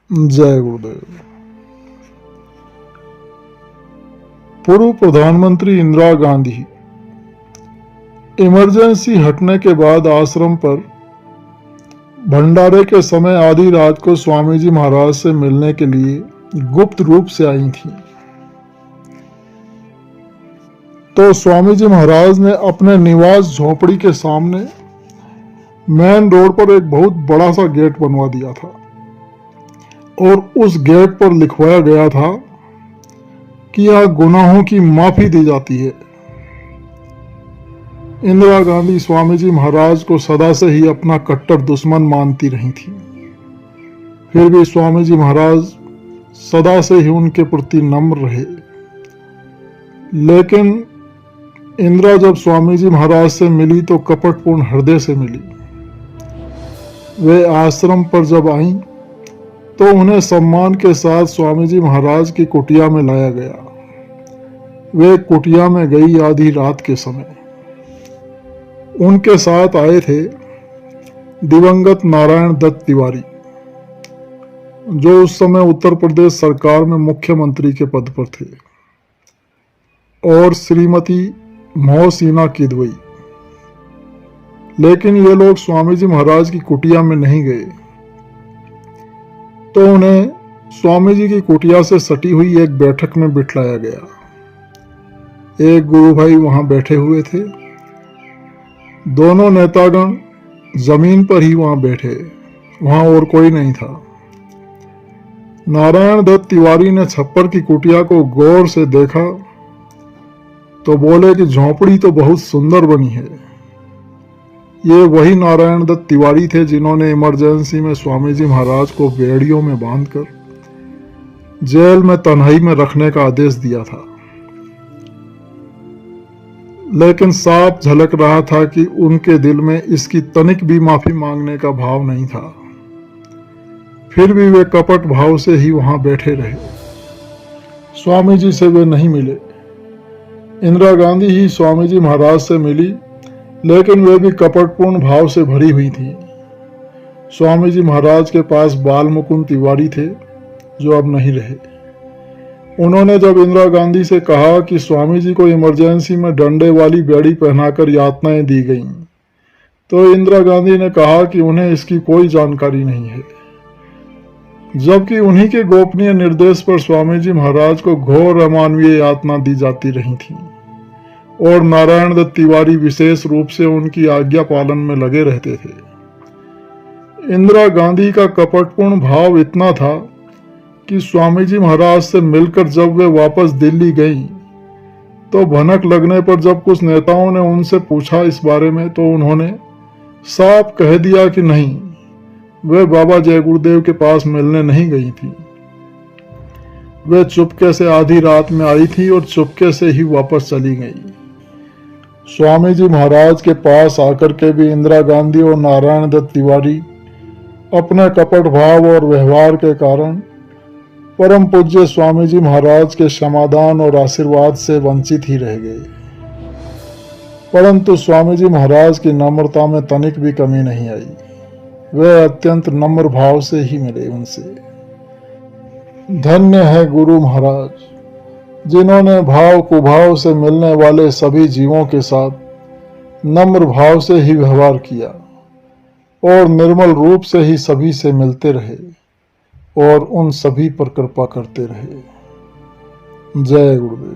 जय गुरुदेव। पूर्व प्रधानमंत्री इंदिरा गांधी इमरजेंसी हटने के बाद आश्रम पर भंडारे के समय आधी रात को स्वामी जी महाराज से मिलने के लिए गुप्त रूप से आई थी। तो स्वामी जी महाराज ने अपने निवास झोपड़ी के सामने मेन रोड पर एक बहुत बड़ा सा गेट बनवा दिया था और उस गेट पर लिखवाया गया था कि यह गुनाहों की माफी दी जाती है। इंदिरा गांधी स्वामी जी महाराज को सदा से ही अपना कट्टर दुश्मन मानती रही थी। फिर भी स्वामी जी महाराज सदा से ही उनके प्रति नम्र रहे। लेकिन इंदिरा जब स्वामी जी महाराज से मिली तो कपटपूर्ण हृदय से मिली। वे आश्रम पर जब आईं तो उन्हें सम्मान के साथ स्वामी जी महाराज की कुटिया में लाया गया। वे कुटिया में गई आधी रात के समय। उनके साथ आए थे दिवंगत नारायण दत्त तिवारी, जो उस समय उत्तर प्रदेश सरकार में मुख्यमंत्री के पद पर थे, और श्रीमती मोहसिना किदवई। लेकिन ये लोग स्वामी जी महाराज की कुटिया में नहीं गए, तो उन्हें स्वामी जी की कुटिया से सटी हुई एक बैठक में बिठाया गया। एक गुरु भाई वहां बैठे हुए थे। दोनों नेतागण जमीन पर ही वहां बैठे, वहां और कोई नहीं था। नारायण दत्त तिवारी ने छप्पर की कुटिया को गौर से देखा तो बोले कि झोंपड़ी तो बहुत सुंदर बनी है। ये वही नारायण दत्त तिवारी थे जिन्होंने इमरजेंसी में स्वामी जी महाराज को बेड़ियों में बांधकर जेल में तन्हाई में रखने का आदेश दिया था। लेकिन साफ झलक रहा था कि उनके दिल में इसकी तनिक भी माफी मांगने का भाव नहीं था। फिर भी वे कपट भाव से ही वहां बैठे रहे। स्वामी जी से वे नहीं मिले। इंदिरा गांधी ही स्वामी जी महाराज से मिली, लेकिन वे भी कपटपूर्ण भाव से भरी हुई थी। स्वामी जी महाराज के पास बाल मुकुंद तिवारी थे, जो अब नहीं रहे। उन्होंने जब इंदिरा गांधी से कहा कि स्वामी जी को इमरजेंसी में डंडे वाली बेड़ी पहनाकर यातनाएं दी गईं, तो इंदिरा गांधी ने कहा कि उन्हें इसकी कोई जानकारी नहीं है, जबकि उन्हीं के गोपनीय निर्देश पर स्वामी जी महाराज को घोर अमानवीय यातना दी जाती रही थी, और नारायण दत्त तिवारी विशेष रूप से उनकी आज्ञा पालन में लगे रहते थे। इंदिरा गांधी का कपटपूर्ण भाव इतना था कि स्वामी जी महाराज से मिलकर जब वे वापस दिल्ली गईं, तो भनक लगने पर जब कुछ नेताओं ने उनसे पूछा इस बारे में, तो उन्होंने साफ कह दिया कि नहीं, वे बाबा जय गुरुदेव के पास मिलने नहीं गई थी। वे चुपके से आधी रात में आई थी और चुपके से ही वापस चली गई। स्वामी जी महाराज के पास आकर के भी इंदिरा गांधी और नारायण दत्त तिवारी अपने कपट भाव और व्यवहार के कारण परम पूज्य स्वामी जी महाराज के समाधान और आशीर्वाद से वंचित ही रह गए। परंतु स्वामी जी महाराज की नम्रता में तनिक भी कमी नहीं आई। वे अत्यंत नम्र भाव से ही मिले उनसे। धन्य है गुरु महाराज, जिन्होंने भाव कुभाव से मिलने वाले सभी जीवों के साथ नम्र भाव से ही व्यवहार किया और निर्मल रूप से ही सभी से मिलते रहे और उन सभी पर कृपा करते रहे। जय गुरुदेव।